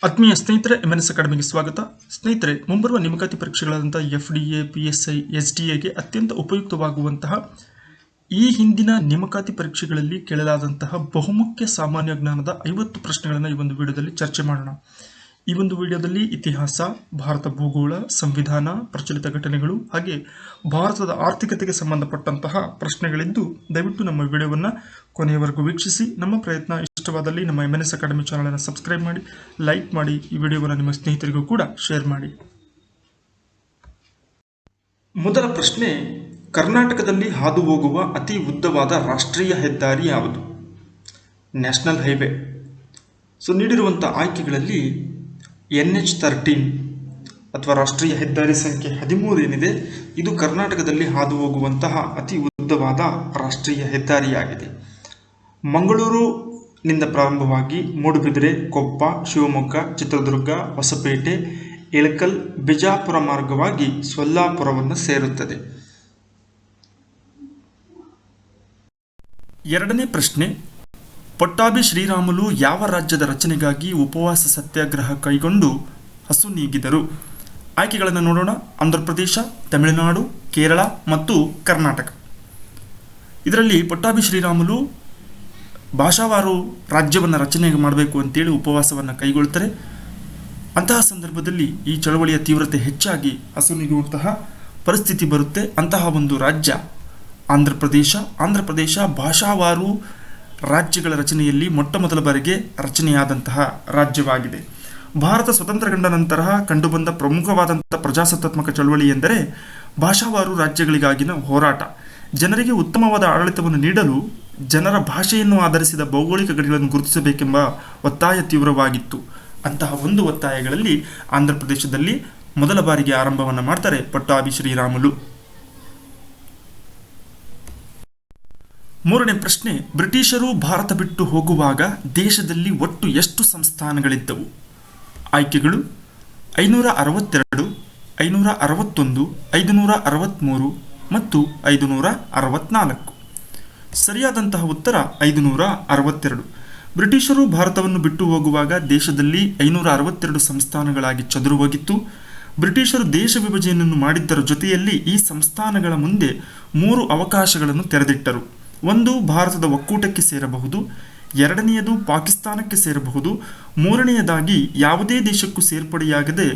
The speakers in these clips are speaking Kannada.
ಆತ್ಮೀಯ ಸ್ನೇಹಿತರೆ, MNS ಅಕಾಡೆಮಿಗೆ ಸ್ವಾಗತ. ಸ್ನೇಹಿತರೆ, ಮುಂಬರುವ ನೇಮಕಾತಿ ಪರೀಕ್ಷೆಗಳಾದಂಥ FDA, PSI, SDAಗೆ ಅತ್ಯಂತ ಉಪಯುಕ್ತವಾಗುವಂತಹ ಈ ಹಿಂದಿನ ನೇಮಕಾತಿ ಪರೀಕ್ಷೆಗಳಲ್ಲಿ ಕೇಳಲಾದಂತಹ ಬಹುಮುಖ್ಯ ಸಾಮಾನ್ಯ ಜ್ಞಾನದ 50 ಪ್ರಶ್ನೆಗಳನ್ನು ಈ ಒಂದು ವಿಡಿಯೋದಲ್ಲಿ ಚರ್ಚೆ ಮಾಡೋಣ. ಈ ಒಂದು ವಿಡಿಯೋದಲ್ಲಿ ಇತಿಹಾಸ, ಭಾರತ ಭೂಗೋಳ, ಸಂವಿಧಾನ, ಪ್ರಚಲಿತ ಘಟನೆಗಳು ಹಾಗೆ ಭಾರತದ ಆರ್ಥಿಕತೆಗೆ ಸಂಬಂಧಪಟ್ಟಂತಹ ಪ್ರಶ್ನೆಗಳಿದ್ದು ದಯವಿಟ್ಟು ನಮ್ಮ ವಿಡಿಯೋವನ್ನು ಕೊನೆಯವರೆಗೂ ವೀಕ್ಷಿಸಿ. ನಮ್ಮ ಪ್ರಯತ್ನ ಇಷ್ಟವಾದಲ್ಲಿ ನಮ್ಮ MNS ಅಕಾಡೆಮಿ ಚಾನಲನ್ನು ಸಬ್ಸ್ಕ್ರೈಬ್ ಮಾಡಿ, ಲೈಕ್ ಮಾಡಿ, ಈ ವಿಡಿಯೋವನ್ನು ನಿಮ್ಮ ಸ್ನೇಹಿತರಿಗೂ ಕೂಡ ಶೇರ್ ಮಾಡಿ. ಮೊದಲ ಪ್ರಶ್ನೆ, ಕರ್ನಾಟಕದಲ್ಲಿ ಹಾದು ಹೋಗುವ ಅತಿ ಉದ್ದವಾದ ರಾಷ್ಟ್ರೀಯ ಹೆದ್ದಾರಿ ಯಾವುದು? National highway. ಸೊ ನೀಡಿರುವಂಥ ಆಯ್ಕೆಗಳಲ್ಲಿ NH13 ಅಥವಾ ರಾಷ್ಟ್ರೀಯ ಹೆದ್ದಾರಿ ಸಂಖ್ಯೆ 13 ಏನಿದೆ, ಇದು ಕರ್ನಾಟಕದಲ್ಲಿ ಹಾದು ಹೋಗುವಂತಹ ಅತಿ ಉದ್ದವಾದ ರಾಷ್ಟ್ರೀಯ ಹೆದ್ದಾರಿಯಾಗಿದೆ. ಮಂಗಳೂರಿನಿಂದ ಪ್ರಾರಂಭವಾಗಿ ಮೂಡುಬಿದಿರೆ, ಕೊಪ್ಪ, ಶಿವಮೊಗ್ಗ, ಚಿತ್ರದುರ್ಗ, ಹೊಸಪೇಟೆ, ಇಳಕಲ್, ಬಿಜಾಪುರ ಮಾರ್ಗವಾಗಿ ಸೊಲ್ಲಾಪುರವನ್ನು ಸೇರುತ್ತದೆ. ಎರಡನೇ ಪ್ರಶ್ನೆ, ಪಟ್ಟಾಭಿ ಶ್ರೀರಾಮುಲು ಯಾವ ರಾಜ್ಯದ ರಚನೆಗಾಗಿ ಉಪವಾಸ ಸತ್ಯಾಗ್ರಹ ಕೈಗೊಂಡು ಹಸು ನೀಗಿದರು? ಆಯ್ಕೆಗಳನ್ನು ನೋಡೋಣ. ಆಂಧ್ರ ಪ್ರದೇಶ, ತಮಿಳುನಾಡು, ಕೇರಳ ಮತ್ತು ಕರ್ನಾಟಕ. ಇದರಲ್ಲಿ ಪಟ್ಟಾಭಿ ಶ್ರೀರಾಮುಲು ಭಾಷಾವಾರು ರಾಜ್ಯವನ್ನು ರಚನೆ ಮಾಡಬೇಕು ಅಂತೇಳಿ ಉಪವಾಸವನ್ನು ಕೈಗೊಳ್ತಾರೆ. ಅಂತಹ ಸಂದರ್ಭದಲ್ಲಿ ಈ ಚಳವಳಿಯ ತೀವ್ರತೆ ಹೆಚ್ಚಾಗಿ ಹಸು ನೀಗುವಂತಹ ಪರಿಸ್ಥಿತಿ ಬರುತ್ತೆ. ಅಂತಹ ಒಂದು ರಾಜ್ಯ ಆಂಧ್ರ ಪ್ರದೇಶ ಭಾಷಾವಾರು ರಾಜ್ಯಗಳ ರಚನೆಯಲ್ಲಿ ಮೊಟ್ಟ ಮೊದಲ ಬಾರಿಗೆ ರಚನೆಯಾದಂತಹ ರಾಜ್ಯವಾಗಿದೆ. ಭಾರತ ಸ್ವತಂತ್ರಗೊಂಡ ನಂತರ ಕಂಡುಬಂದ ಪ್ರಮುಖವಾದಂಥ ಪ್ರಜಾಸತ್ತಾತ್ಮಕ ಚಳವಳಿ ಎಂದರೆ ಭಾಷಾವಾರು ರಾಜ್ಯಗಳಿಗಾಗಿನ ಹೋರಾಟ. ಜನರಿಗೆ ಉತ್ತಮವಾದ ಆಡಳಿತವನ್ನು ನೀಡಲು ಜನರ ಭಾಷೆಯನ್ನು ಆಧರಿಸಿದ ಭೌಗೋಳಿಕ ಗಡಿಗಳನ್ನು ಗುರುತಿಸಬೇಕೆಂಬ ಒತ್ತಾಯ ತೀವ್ರವಾಗಿತ್ತು. ಅಂತಹ ಒಂದು ಒತ್ತಾಯಗಳಲ್ಲಿ ಆಂಧ್ರ ಪ್ರದೇಶದಲ್ಲಿ ಮೊದಲ ಬಾರಿಗೆ ಆರಂಭವನ್ನು ಮಾಡ್ತಾರೆ ಪಟ್ಟಾಭಿ ಶ್ರೀರಾಮುಲು. ಮೂರನೇ ಪ್ರಶ್ನೆ, ಬ್ರಿಟಿಷರು ಭಾರತ ಬಿಟ್ಟು ಹೋಗುವಾಗ ದೇಶದಲ್ಲಿ ಒಟ್ಟು ಎಷ್ಟು ಸಂಸ್ಥಾನಗಳಿದ್ದವು? ಆಯ್ಕೆಗಳು 562, 561, 563 ಮತ್ತು 564. ಸರಿಯಾದಂತಹ ಉತ್ತರ 562. ಬ್ರಿಟಿಷರು ಭಾರತವನ್ನು ಬಿಟ್ಟು ಹೋಗುವಾಗ ದೇಶದಲ್ಲಿ 562 ಸಂಸ್ಥಾನಗಳಾಗಿ ಚದುರು ಹೋಗಿತ್ತು. ಬ್ರಿಟಿಷರು ದೇಶ ವಿಭಜನೆಯನ್ನು ಮಾಡಿದ್ದರ ಜೊತೆಯಲ್ಲಿ ಈ ಸಂಸ್ಥಾನಗಳ ಮುಂದೆ 3 ಅವಕಾಶಗಳನ್ನು ತೆರೆದಿಟ್ಟರು. ಒಂದು, ಭಾರತದ ಒಕ್ಕೂಟಕ್ಕೆ ಸೇರಬಹುದು. ಎರಡನೆಯದು, ಪಾಕಿಸ್ತಾನಕ್ಕೆ ಸೇರಬಹುದು. ಮೂರನೆಯದಾಗಿ ಯಾವುದೇ ದೇಶಕ್ಕೂ ಸೇರ್ಪಡೆಯಾಗದೆ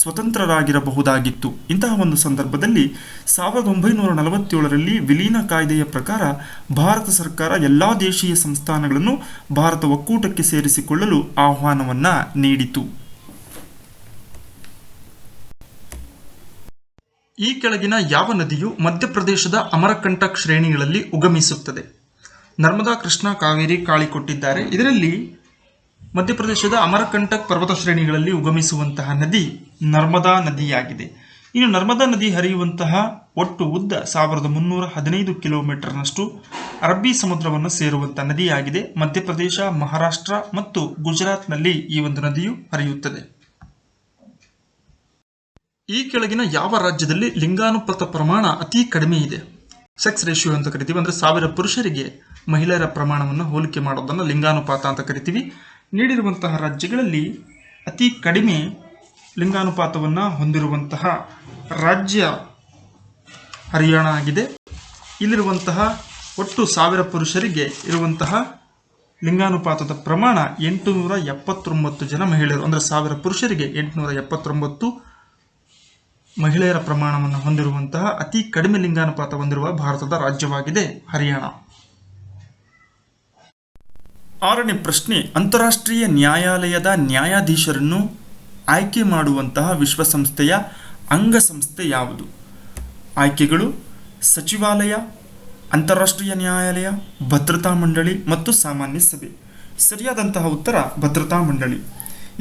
ಸ್ವತಂತ್ರರಾಗಿರಬಹುದಾಗಿತ್ತು. ಇಂತಹ ಒಂದು ಸಂದರ್ಭದಲ್ಲಿ 1947ರಲ್ಲಿ ವಿಲೀನ ಕಾಯ್ದೆಯ ಪ್ರಕಾರ ಭಾರತ ಸರ್ಕಾರ ಎಲ್ಲ ದೇಶೀಯ ಸಂಸ್ಥಾನಗಳನ್ನು ಭಾರತ ಒಕ್ಕೂಟಕ್ಕೆ ಸೇರಿಸಿಕೊಳ್ಳಲು ಆಹ್ವಾನವನ್ನು ನೀಡಿತು. ಈ ಕೆಳಗಿನ ಯಾವ ನದಿಯು ಮಧ್ಯಪ್ರದೇಶದ ಅಮರಕಂಟಕ್ ಶ್ರೇಣಿಗಳಲ್ಲಿ ಉಗಮಿಸುತ್ತದೆ? ನರ್ಮದಾ, ಕೃಷ್ಣ, ಕಾವೇರಿ, ಕಾಳಿ ಕೊಟ್ಟಿದ್ದಾರೆ. ಇದರಲ್ಲಿ ಮಧ್ಯಪ್ರದೇಶದ ಅಮರಕಂಟಕ್ ಪರ್ವತ ಶ್ರೇಣಿಗಳಲ್ಲಿ ಉಗಮಿಸುವಂತಹ ನದಿ ನರ್ಮದಾ ನದಿಯಾಗಿದೆ. ಇನ್ನು ನರ್ಮದಾ ನದಿ ಹರಿಯುವಂತಹ ಒಟ್ಟು ಉದ್ದ 1315 ಕಿಲೋಮೀಟರ್ನಷ್ಟು ಅರಬ್ಬಿ ಸಮುದ್ರವನ್ನು ಸೇರುವಂತಹ ನದಿಯಾಗಿದೆ. ಮಧ್ಯಪ್ರದೇಶ, ಮಹಾರಾಷ್ಟ್ರ ಮತ್ತು ಗುಜರಾತ್ನಲ್ಲಿ ಈ ಒಂದು ನದಿಯು ಹರಿಯುತ್ತದೆ. ಈ ಕೆಳಗಿನ ಯಾವ ರಾಜ್ಯದಲ್ಲಿ ಲಿಂಗಾನುಪಾತ ಪ್ರಮಾಣ ಅತಿ ಕಡಿಮೆ ಇದೆ? ಸೆಕ್ಸ್ ರೇಷಿಯೋ ಅಂತ ಕರಿತೀವಿ. ಅಂದರೆ 1000 ಪುರುಷರಿಗೆ ಮಹಿಳೆಯರ ಪ್ರಮಾಣವನ್ನು ಹೋಲಿಕೆ ಮಾಡೋದನ್ನು ಲಿಂಗಾನುಪಾತ ಅಂತ ಕರಿತೀವಿ. ನೀಡಿರುವಂತಹ ರಾಜ್ಯಗಳಲ್ಲಿ ಅತಿ ಕಡಿಮೆ ಲಿಂಗಾನುಪಾತವನ್ನು ಹೊಂದಿರುವಂತಹ ರಾಜ್ಯ ಹರಿಯಾಣ ಆಗಿದೆ. ಇಲ್ಲಿರುವಂತಹ ಒಟ್ಟು 1000 ಪುರುಷರಿಗೆ ಇರುವಂತಹ ಲಿಂಗಾನುಪಾತದ ಪ್ರಮಾಣ 879 ಜನ ಮಹಿಳೆಯರು. ಅಂದರೆ 1000 ಪುರುಷರಿಗೆ 879 ಮಹಿಳೆಯರ ಪ್ರಮಾಣವನ್ನು ಹೊಂದಿರುವಂತಹ ಅತಿ ಕಡಿಮೆ ಲಿಂಗಾನುಪಾತ ಹೊಂದಿರುವ ಭಾರತದ ರಾಜ್ಯವಾಗಿದೆ ಹರಿಯಾಣ. ಆರನೇ ಪ್ರಶ್ನೆ, ಅಂತಾರಾಷ್ಟ್ರೀಯ ನ್ಯಾಯಾಲಯದ ನ್ಯಾಯಾಧೀಶರನ್ನು ಆಯ್ಕೆ ಮಾಡುವಂತಹ ವಿಶ್ವಸಂಸ್ಥೆಯ ಅಂಗಸಂಸ್ಥೆ ಯಾವುದು? ಆಯ್ಕೆಗಳು ಸಚಿವಾಲಯ, ಅಂತಾರಾಷ್ಟ್ರೀಯ ನ್ಯಾಯಾಲಯ, ಭದ್ರತಾ ಮಂಡಳಿ ಮತ್ತು ಸಾಮಾನ್ಯ ಸಭೆ. ಸರಿಯಾದಂತಹ ಉತ್ತರ ಭದ್ರತಾ ಮಂಡಳಿ.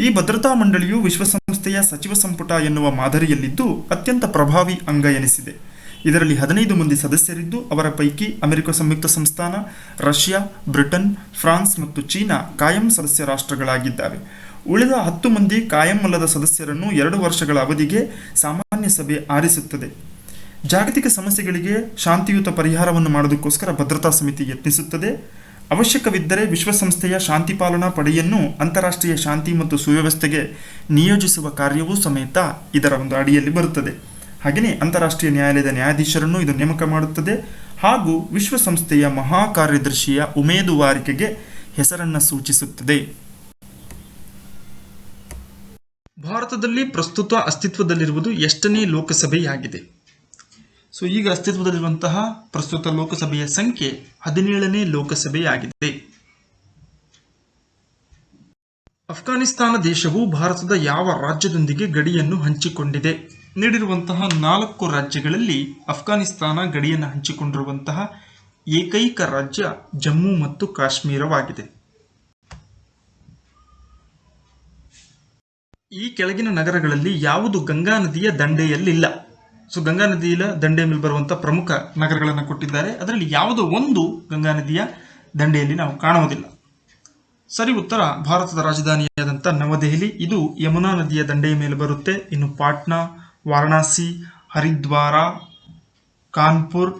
ಈ ಭದ್ರತಾ ಮಂಡಳಿಯು ವಿಶ್ವಸಂಸ್ಥೆಯ ಸಚಿವ ಸಂಪುಟ ಎನ್ನುವ ಮಾದರಿಯಲ್ಲಿದ್ದು ಅತ್ಯಂತ ಪ್ರಭಾವಿ ಅಂಗ ಎನಿಸಿದೆ. ಇದರಲ್ಲಿ 15 ಮಂದಿ ಸದಸ್ಯರಿದ್ದು ಅವರ ಪೈಕಿ ಅಮೆರಿಕ ಸಂಯುಕ್ತ ಸಂಸ್ಥಾನ, ರಷ್ಯಾ, ಬ್ರಿಟನ್, ಫ್ರಾನ್ಸ್ ಮತ್ತು ಚೀನಾ ಕಾಯಂ ಸದಸ್ಯ ರಾಷ್ಟ್ರಗಳಾಗಿದ್ದಾವೆ. ಉಳಿದ 10 ಮಂದಿ ಕಾಯಂ ಅಲ್ಲದ ಸದಸ್ಯರನ್ನು 2 ವರ್ಷಗಳ ಅವಧಿಗೆ ಸಾಮಾನ್ಯ ಸಭೆ ಆರಿಸುತ್ತದೆ. ಜಾಗತಿಕ ಸಮಸ್ಯೆಗಳಿಗೆ ಶಾಂತಿಯುತ ಪರಿಹಾರವನ್ನು ಮಾಡೋದಕ್ಕೋಸ್ಕರ ಭದ್ರತಾ ಸಮಿತಿ ಯತ್ನಿಸುತ್ತದೆ. ಅವಶ್ಯಕವಿದ್ದರೆ ವಿಶ್ವಸಂಸ್ಥೆಯ ಶಾಂತಿ ಪಾಲನಾ ಪಡೆಯನ್ನು ಅಂತಾರಾಷ್ಟ್ರೀಯ ಶಾಂತಿ ಮತ್ತು ಸುವ್ಯವಸ್ಥೆಗೆ ನಿಯೋಜಿಸುವ ಕಾರ್ಯವೂ ಸಮೇತ ಇದರ ಒಂದು ಅಡಿಯಲ್ಲಿ ಬರುತ್ತದೆ. ಹಾಗೆಯೇ ಅಂತಾರಾಷ್ಟ್ರೀಯ ನ್ಯಾಯಾಲಯದ ನ್ಯಾಯಾಧೀಶರನ್ನು ಇದು ನೇಮಕ ಮಾಡುತ್ತದೆ ಹಾಗೂ ವಿಶ್ವಸಂಸ್ಥೆಯ ಮಹಾ ಕಾರ್ಯದರ್ಶಿಯ ಉಮೇದುವಾರಿಕೆಗೆ ಹೆಸರನ್ನು ಸೂಚಿಸುತ್ತದೆ. ಭಾರತದಲ್ಲಿ ಪ್ರಸ್ತುತ ಅಸ್ತಿತ್ವದಲ್ಲಿರುವುದು ಎಷ್ಟನೇ ಲೋಕಸಭೆಯಾಗಿದೆ? ಸೊ ಈಗ ಅಸ್ತಿತ್ವದಲ್ಲಿರುವಂತಹ ಪ್ರಸ್ತುತ ಲೋಕಸಭೆಯ ಸಂಖ್ಯೆ 17ನೇ ಲೋಕಸಭೆಯಾಗಿದೆ. ಅಫ್ಘಾನಿಸ್ತಾನ ದೇಶವು ಭಾರತದ ಯಾವ ರಾಜ್ಯದೊಂದಿಗೆ ಗಡಿಯನ್ನು ಹಂಚಿಕೊಂಡಿದೆ? ನೀಡಿರುವಂತಹ 4 ರಾಜ್ಯಗಳಲ್ಲಿ ಅಫ್ಘಾನಿಸ್ತಾನ ಗಡಿಯನ್ನು ಹಂಚಿಕೊಂಡಿರುವಂತಹ ಏಕೈಕ ರಾಜ್ಯ ಜಮ್ಮು ಮತ್ತು ಕಾಶ್ಮೀರವಾಗಿದೆ. ಈ ಕೆಳಗಿನ ನಗರಗಳಲ್ಲಿ ಯಾವುದು ಗಂಗಾ ನದಿಯ ದಂಡೆಯಲ್ಲಿಲ್ಲ? ಸೊ ಗಂಗಾ ನದಿಯ ದಂಡೆಯ ಮೇಲೆ ಬರುವಂತಹ ಪ್ರಮುಖ ನಗರಗಳನ್ನು ಕೊಟ್ಟಿದ್ದಾರೆ. ಅದರಲ್ಲಿ ಯಾವುದೋ ಒಂದು ಗಂಗಾ ನದಿಯ ದಂಡೆಯಲ್ಲಿ ನಾವು ಕಾಣುವುದಿಲ್ಲ. ಸರಿ ಉತ್ತರ ಭಾರತದ ರಾಜಧಾನಿಯಾದಂಥ ನವದೆಹಲಿ. ಇದು ಯಮುನಾ ನದಿಯ ದಂಡೆಯ ಮೇಲೆ ಬರುತ್ತೆ. ಇನ್ನು ಪಾಟ್ನಾ, ವಾರಣಾಸಿ, ಹರಿದ್ವಾರ, ಕಾನ್ಪುರ್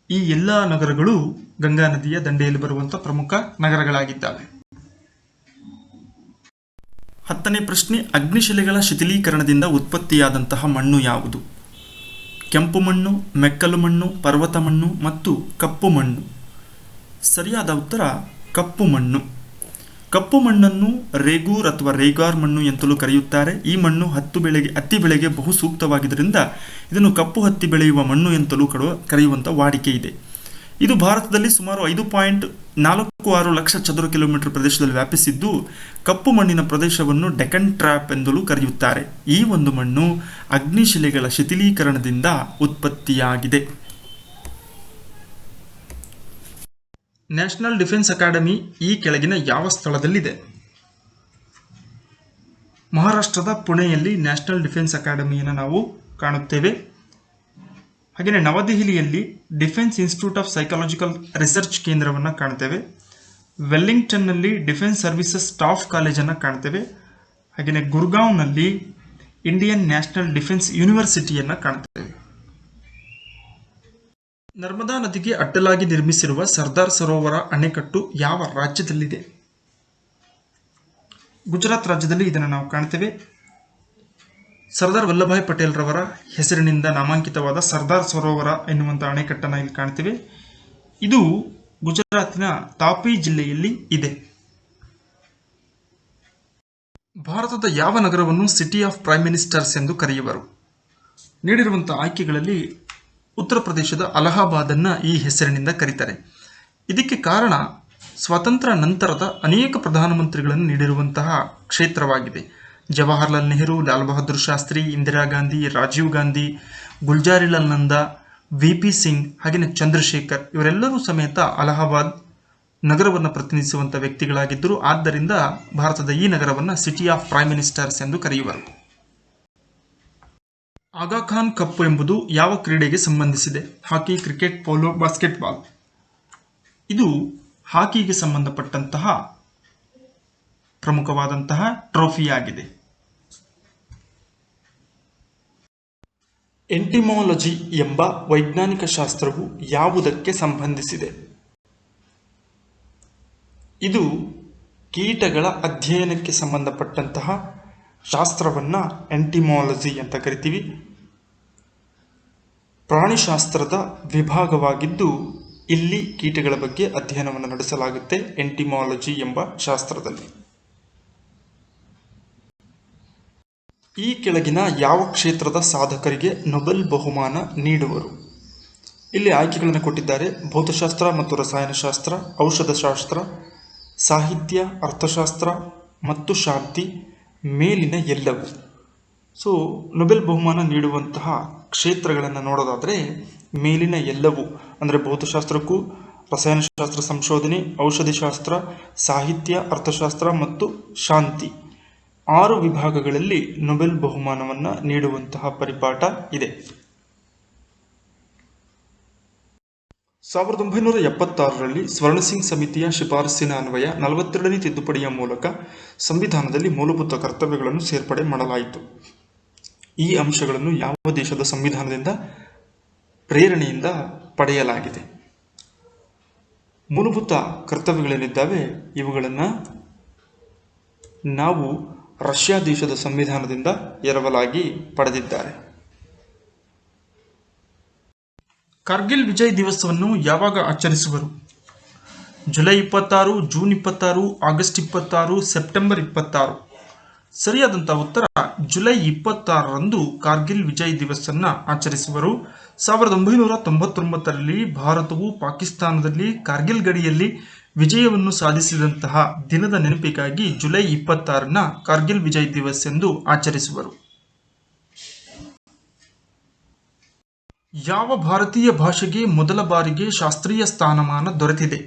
ಈ ಎಲ್ಲ ನಗರಗಳು ಗಂಗಾ ನದಿಯ ದಂಡೆಯಲ್ಲಿ ಬರುವಂತಹ ಪ್ರಮುಖ ನಗರಗಳಾಗಿದ್ದಾವೆ. 10ನೇ ಪ್ರಶ್ನೆ, ಅಗ್ನಿಶಿಲೆಗಳ ಶಿಥಿಲೀಕರಣದಿಂದ ಉತ್ಪತ್ತಿಯಾದಂತಹ ಮಣ್ಣು ಯಾವುದು? ಕೆಂಪು ಮಣ್ಣು, ಮೆಕ್ಕಲು ಮಣ್ಣು, ಪರ್ವತ ಮಣ್ಣು ಮತ್ತು ಕಪ್ಪು ಮಣ್ಣು. ಸರಿಯಾದ ಉತ್ತರ ಕಪ್ಪು ಮಣ್ಣು. ಕಪ್ಪು ಮಣ್ಣನ್ನು ರೇಗೂರ್ ಅಥವಾ ರೇಗಾರ್ ಮಣ್ಣು ಎಂತಲೂ ಕರೆಯುತ್ತಾರೆ. ಈ ಮಣ್ಣು ಹತ್ತಿ ಬೆಳೆಗೆ ಬಹು ಸೂಕ್ತವಾಗಿದ್ದರಿಂದ ಇದನ್ನು ಕಪ್ಪು ಹತ್ತಿ ಬೆಳೆಯುವ ಮಣ್ಣು ಎಂತಲೂ ಕರೆಯುವಂಥ ವಾಡಿಕೆ ಇದೆ. ಇದು ಭಾರತದಲ್ಲಿ ಸುಮಾರು 5.46 ಲಕ್ಷ ಚದುರ ಕಿಲೋಮೀಟರ್ ಪ್ರದೇಶದಲ್ಲಿ ವ್ಯಾಪಿಸಿದ್ದು ಕಪ್ಪು ಮಣ್ಣಿನ ಪ್ರದೇಶವನ್ನು ಡೆಕ್ಕನ್ ಟ್ರ್ಯಾಪ್ ಎಂದಲೂ ಕರೆಯುತ್ತಾರೆ. ಈ ಒಂದು ಮಣ್ಣು ಅಗ್ನಿಶಿಲೆಗಳ ಶಿಥಿಲೀಕರಣದಿಂದ ಉತ್ಪತ್ತಿಯಾಗಿದೆ. ನ್ಯಾಷನಲ್ ಡಿಫೆನ್ಸ್ ಅಕಾಡೆಮಿ ಈ ಕೆಳಗಿನ ಯಾವ ಸ್ಥಳದಲ್ಲಿದೆ? ಮಹಾರಾಷ್ಟ್ರದ ಪುಣೆಯಲ್ಲಿ ನ್ಯಾಷನಲ್ ಡಿಫೆನ್ಸ್ ಅಕಾಡೆಮಿಯನ್ನು ನಾವು ಕಾಣುತ್ತೇವೆ. ಹಾಗೆಯೇ ನವದೆಹಲಿಯಲ್ಲಿ defence institute of psychological research ಕೇಂದ್ರವನ್ನು ಕಾಣ್ತೇವೆ. ವೆಲ್ಲಿಂಗ್ಟನ್ನಲ್ಲಿ ಡಿಫೆನ್ಸ್ ಸರ್ವಿಸಸ್ ಸ್ಟಾಫ್ ಕಾಲೇಜನ್ನು ಕಾಣ್ತೇವೆ. ಹಾಗೆಯೇ ಗುರ್ಗಾಂವ್ನಲ್ಲಿ ಇಂಡಿಯನ್ ನ್ಯಾಷನಲ್ ಡಿಫೆನ್ಸ್ ಯೂನಿವರ್ಸಿಟಿಯನ್ನು ಕಾಣ್ತೇವೆ. ನರ್ಮದಾ ನದಿಗೆ ಅಡ್ಡಲಾಗಿ ನಿರ್ಮಿಸಿರುವ ಸರ್ದಾರ್ ಸರೋವರ ಅಣೆಕಟ್ಟು ಯಾವ ರಾಜ್ಯದಲ್ಲಿದೆ? ಗುಜರಾತ್ ರಾಜ್ಯದಲ್ಲಿ ಇದನ್ನು ನಾವು ಕಾಣ್ತೇವೆ. ಸರ್ದಾರ್ ವಲ್ಲಭಾಯ್ ಪಟೇಲ್ ರವರ ಹೆಸರಿನಿಂದ ನಾಮಾಂಕಿತವಾದ ಸರ್ದಾರ್ ಸರೋವರ ಎನ್ನುವಂಥ ಅಣೆಕಟ್ಟನ್ನು ಇಲ್ಲಿ ಕಾಣ್ತೇವೆ. ಇದು ಗುಜರಾತ್ನ ತಾಪಿ ಜಿಲ್ಲೆಯಲ್ಲಿ ಇದೆ. ಭಾರತದ ಯಾವ ನಗರವನ್ನು ಸಿಟಿ ಆಫ್ ಪ್ರೈಮ್ ಮಿನಿಸ್ಟರ್ಸ್ ಎಂದು ಕರೆಯುವರು? ನೀಡಿರುವಂತಹ ಆಯ್ಕೆಗಳಲ್ಲಿ ಉತ್ತರ ಪ್ರದೇಶದ ಅಲಹಾಬಾದನ್ನು ಈ ಹೆಸರಿನಿಂದ ಕರೀತಾರೆ. ಇದಕ್ಕೆ ಕಾರಣ ಸ್ವಾತಂತ್ರ್ಯ ನಂತರದ ಅನೇಕ ಪ್ರಧಾನಮಂತ್ರಿಗಳನ್ನು ನೀಡಿರುವಂತಹ ಕ್ಷೇತ್ರವಾಗಿದೆ. ಜವಾಹರ್ಲಾಲ್ ನೆಹರು, ಲಾಲ್ ಬಹದ್ದೂರ್ ಶಾಸ್ತ್ರಿ, ಇಂದಿರಾ ಗಾಂಧಿ, ರಾಜೀವ್ ಗಾಂಧಿ, ಗುಲ್ಜಾರಿಲಾಲ್ ನಂದಾ, VP ಸಿಂಗ್ ಹಾಗೆಯೇ ಚಂದ್ರಶೇಖರ್ ಇವರೆಲ್ಲರೂ ಸಮೇತ ಅಲಹಾಬಾದ್ ನಗರವನ್ನು ಪ್ರತಿನಿಧಿಸುವಂಥ ವ್ಯಕ್ತಿಗಳಾಗಿದ್ದರು. ಆದ್ದರಿಂದ ಭಾರತದ ಈ ನಗರವನ್ನು ಸಿಟಿ ಆಫ್ ಪ್ರೈಮ್ ಮಿನಿಸ್ಟರ್ಸ್ ಎಂದು ಕರೆಯುವರು. ಆಗಾ ಖಾನ್ ಕಪ್ ಎಂಬುದು ಯಾವ ಕ್ರೀಡೆಗೆ ಸಂಬಂಧಿಸಿದೆ? ಹಾಕಿ, ಕ್ರಿಕೆಟ್, ಪೋಲೋ, ಬಾಸ್ಕೆಟ್ಬಾಲ್. ಇದು ಹಾಕಿಗೆ ಸಂಬಂಧಪಟ್ಟಂತಹ ಪ್ರಮುಖವಾದಂತಹ ಟ್ರೋಫಿಯಾಗಿದೆ. ಎಂಟಿಮಾಲಜಿ ಎಂಬ ವೈಜ್ಞಾನಿಕ ಶಾಸ್ತ್ರವು ಯಾವುದಕ್ಕೆ ಸಂಬಂಧಿಸಿದೆ? ಇದು ಕೀಟಗಳ ಅಧ್ಯಯನಕ್ಕೆ ಸಂಬಂಧಪಟ್ಟಂತಹ ಶಾಸ್ತ್ರವನ್ನು ಎಂಟಿಮಾಲಜಿ ಅಂತ ಕರಿತೀವಿ. ಪ್ರಾಣಿಶಾಸ್ತ್ರದ ವಿಭಾಗವಾಗಿದ್ದು ಇಲ್ಲಿ ಕೀಟಗಳ ಬಗ್ಗೆ ಅಧ್ಯಯನವನ್ನು ನಡೆಸಲಾಗುತ್ತೆ ಎಂಟಿಮಾಲಜಿ ಎಂಬ ಶಾಸ್ತ್ರದಲ್ಲಿ. ಈ ಕೆಳಗಿನ ಯಾವ ಕ್ಷೇತ್ರದ ಸಾಧಕರಿಗೆ ನೊಬೆಲ್ ಬಹುಮಾನ ನೀಡುವರು? ಇಲ್ಲಿ ಆಯ್ಕೆಗಳನ್ನು ಕೊಟ್ಟಿದ್ದಾರೆ. ಭೌತಶಾಸ್ತ್ರ ಮತ್ತು ರಸಾಯನಶಾಸ್ತ್ರ, ಔಷಧಶಾಸ್ತ್ರ, ಸಾಹಿತ್ಯ, ಅರ್ಥಶಾಸ್ತ್ರ ಮತ್ತು ಶಾಂತಿ, ಮೇಲಿನ ಎಲ್ಲವು. ಸೊ ನೊಬೆಲ್ ಬಹುಮಾನ ನೀಡುವಂತಹ ಕ್ಷೇತ್ರಗಳನ್ನು ನೋಡೋದಾದರೆ ಮೇಲಿನ ಎಲ್ಲವು ಅಂದರೆ ಭೌತಶಾಸ್ತ್ರಕ್ಕೂ, ರಸಾಯನಶಾಸ್ತ್ರ ಸಂಶೋಧನೆ, ಔಷಧಿಶಾಸ್ತ್ರ, ಸಾಹಿತ್ಯ, ಅರ್ಥಶಾಸ್ತ್ರ ಮತ್ತು ಶಾಂತಿ 6 ವಿಭಾಗಗಳಲ್ಲಿ ನೊಬೆಲ್ ಬಹುಮಾನವನ್ನು ನೀಡುವಂತಹ ಪರಿಪಾಠ ಇದೆ. 1976ರಲ್ಲಿ ಸ್ವರ್ಣಸಿಂಗ್ ಸಮಿತಿಯ ಶಿಫಾರಸ್ಸಿನ ಅನ್ವಯ 42ನೇ ತಿದ್ದುಪಡಿಯ ಮೂಲಕ ಸಂವಿಧಾನದಲ್ಲಿ ಮೂಲಭೂತ ಕರ್ತವ್ಯಗಳನ್ನು ಸೇರ್ಪಡೆ ಮಾಡಲಾಯಿತು. ಈ ಅಂಶಗಳನ್ನು ಯಾವ ದೇಶದ ಸಂವಿಧಾನದಿಂದ ಪ್ರೇರಣೆಯಿಂದ ಪಡೆಯಲಾಗಿದೆ? ಮೂಲಭೂತ ಕರ್ತವ್ಯಗಳೇನಿದ್ದಾವೆ ಇವುಗಳನ್ನು ನಾವು ರಷ್ಯಾ ದೇಶದ ಸಂವಿಧಾನದಿಂದ ಎರವಲಾಗಿ ಪಡೆದಿದ್ದಾರೆ. ಕಾರ್ಗಿಲ್ ವಿಜಯ್ ದಿವಸವನ್ನು ಯಾವಾಗ ಆಚರಿಸುವರು? July 26, June 26, August 26, September 26. ಸರಿಯಾದಂಥ ಉತ್ತರ ಜುಲೈ 26ರಂದು ಕಾರ್ಗಿಲ್ ವಿಜಯ್ ದಿವಸನ್ನು ಆಚರಿಸುವರು. 1999ರಲ್ಲಿ ಭಾರತವು ಪಾಕಿಸ್ತಾನದಲ್ಲಿ ಕಾರ್ಗಿಲ್ ಗಡಿಯಲ್ಲಿ ವಿಜಯವನ್ನು ಸಾಧಿಸಿದಂತಹ ದಿನದ ನೆನಪಿಗಾಗಿ ಜುಲೈ 26ನ ಕಾರ್ಗಿಲ್ ವಿಜಯ್ ದಿವಸ್ ಎಂದು ಆಚರಿಸುವರು. ಯಾವ ಭಾರತೀಯ ಭಾಷೆಗೆ ಮೊದಲ ಬಾರಿಗೆ ಶಾಸ್ತ್ರೀಯ ಸ್ಥಾನಮಾನ ದೊರೆತಿದೆ?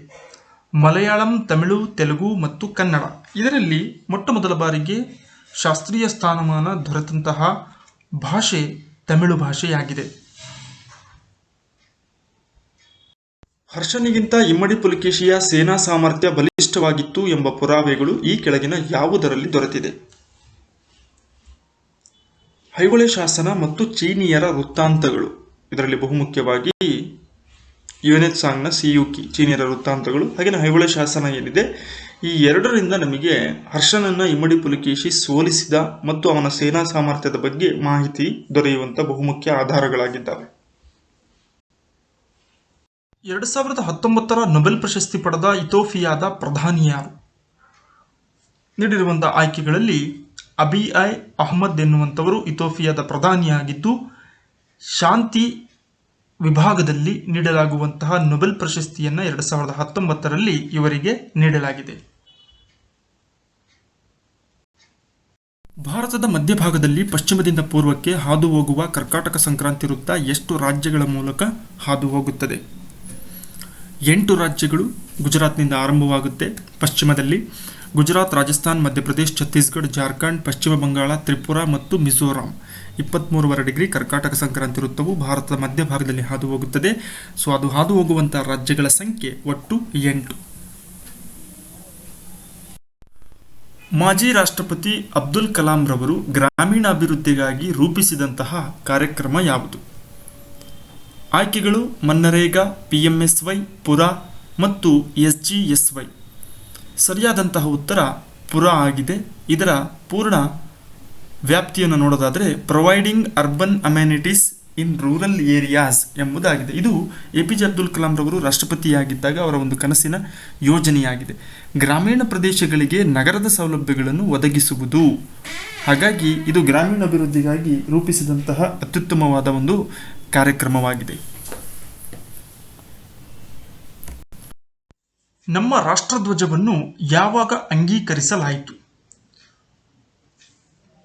ಮಲಯಾಳಂ, ತಮಿಳು, ತೆಲುಗು ಮತ್ತು ಕನ್ನಡ. ಇದರಲ್ಲಿ ಮೊಟ್ಟಮೊದಲ ಬಾರಿಗೆ ಶಾಸ್ತ್ರೀಯ ಸ್ಥಾನಮಾನ ದೊರೆತಂತಹ ಭಾಷೆ ತಮಿಳು ಭಾಷೆಯಾಗಿದೆ. ಹರ್ಷನಿಗಿಂತ ಇಮ್ಮಡಿ ಪುಲಿಕೇಶಿಯ ಸೇನಾ ಸಾಮರ್ಥ್ಯ ಬಲಿಷ್ಠವಾಗಿತ್ತು ಎಂಬ ಪುರಾವೆಗಳು ಈ ಕೆಳಗಿನ ಯಾವುದರಲ್ಲಿ ದೊರೆತಿದೆ? ಐಹೊಳೆ ಶಾಸನ ಮತ್ತು ಚೀನಿಯರ ವೃತ್ತಾಂತಗಳು. ಇದರಲ್ಲಿ ಬಹುಮುಖ್ಯವಾಗಿ ಯುನೆತ್ಸಾಂಗ್ನ ಸಿಯುಕಿ ಚೀನಿಯರ ವೃತ್ತಾಂತಗಳು ಹಾಗೆಯೇ ಐಹೊಳೆ ಶಾಸನ ಏನಿದೆ, ಈ ಎರಡರಿಂದ ನಮಗೆ ಹರ್ಷನನ್ನ ಇಮ್ಮಡಿ ಪುಲಿಕೇಶಿ ಸೋಲಿಸಿದ ಮತ್ತು ಅವನ ಸೇನಾ ಸಾಮರ್ಥ್ಯದ ಬಗ್ಗೆ ಮಾಹಿತಿ ದೊರೆಯುವಂಥ ಬಹುಮುಖ್ಯ ಆಧಾರಗಳಾಗಿದ್ದಾವೆ. 2019ರ ನೊಬೆಲ್ ಪ್ರಶಸ್ತಿ ಪಡೆದ ಇಥಿಯೋಪಿಯಾದ ಪ್ರಧಾನಿ ಯಾರು? ನೀಡಿರುವಂತಹ ಆಯ್ಕೆಗಳಲ್ಲಿ ಅಬಿಯ್ ಅಹ್ಮದ್ ಎನ್ನುವಂಥವರು ಇಥಿಯೋಪಿಯಾದ ಪ್ರಧಾನಿಯಾಗಿದ್ದು, ಶಾಂತಿ ವಿಭಾಗದಲ್ಲಿ ನೀಡಲಾಗುವಂತಹ ನೊಬೆಲ್ ಪ್ರಶಸ್ತಿಯನ್ನು 2019ರಲ್ಲಿ ಇವರಿಗೆ ನೀಡಲಾಗಿದೆ. ಭಾರತದ ಮಧ್ಯಭಾಗದಲ್ಲಿ ಪಶ್ಚಿಮದಿಂದ ಪೂರ್ವಕ್ಕೆ ಹಾದು ಹೋಗುವ ಕರ್ಕಾಟಕ ಸಂಕ್ರಾಂತಿ ವೃತ್ತ ಎಷ್ಟು ರಾಜ್ಯಗಳ ಮೂಲಕ ಹಾದು ಹೋಗುತ್ತದೆ? 8 ರಾಜ್ಯಗಳು. ಗುಜರಾತ್ನಿಂದ ಆರಂಭವಾಗುತ್ತೆ ಪಶ್ಚಿಮದಲ್ಲಿ. ಗುಜರಾತ್, ರಾಜಸ್ಥಾನ್, ಮಧ್ಯಪ್ರದೇಶ್, ಛತ್ತೀಸ್ಗಢ, ಜಾರ್ಖಂಡ್, ಪಶ್ಚಿಮ ಬಂಗಾಳ, ತ್ರಿಪುರಾ ಮತ್ತು ಮಿಜೋರಾಂ. 23.5 ಕರ್ಕಾಟಕ ಸಂಕ್ರಾಂತಿ ವೃತ್ತವು ಭಾರತದ ಮಧ್ಯಭಾಗದಲ್ಲಿ ಹಾದು ಹೋಗುತ್ತದೆ. ಸೊ ಅದು ಹಾದು ಹೋಗುವಂತಹ ರಾಜ್ಯಗಳ ಸಂಖ್ಯೆ ಒಟ್ಟು 8. ಮಾಜಿ ರಾಷ್ಟ್ರಪತಿ ಅಬ್ದುಲ್ ಕಲಾಂ ರವರು ಗ್ರಾಮೀಣಾಭಿವೃದ್ಧಿಗಾಗಿ ರೂಪಿಸಿದಂತಹ ಕಾರ್ಯಕ್ರಮ ಯಾವುದು? ಆಯ್ಕೆಗಳು ಮನ್ನರೇಗಾ, PMSY, ಪುರಾ ಮತ್ತು SGSY. ಸರಿಯಾದಂತಹ ಉತ್ತರ ಪುರಾ ಆಗಿದೆ. ಇದರ ಪೂರ್ಣ ವ್ಯಾಪ್ತಿಯನ್ನು ನೋಡೋದಾದರೆ providing urban amenities in rural areas ಎಂಬುದಾಗಿದೆ. ಇದು APJ ಅಬ್ದುಲ್ ಕಲಾಂ ರವರು ರಾಷ್ಟ್ರಪತಿಯಾಗಿದ್ದಾಗ ಅವರ ಒಂದು ಕನಸಿನ ಯೋಜನೆಯಾಗಿದೆ. ಗ್ರಾಮೀಣ ಪ್ರದೇಶಗಳಿಗೆ ನಗರದ ಸೌಲಭ್ಯಗಳನ್ನು ಒದಗಿಸುವುದು. ಹಾಗಾಗಿ ಇದು ಗ್ರಾಮೀಣಾಭಿವೃದ್ಧಿಗಾಗಿ ರೂಪಿಸಿದಂತಹ ಅತ್ಯುತ್ತಮವಾದ ಒಂದು ಕಾರ್ಯಕ್ರಮವಾಗಿದೆ. ನಮ್ಮ ರಾಷ್ಟ್ರಧ್ವಜವನ್ನು ಯಾವಾಗ ಅಂಗೀಕರಿಸಲಾಯಿತು?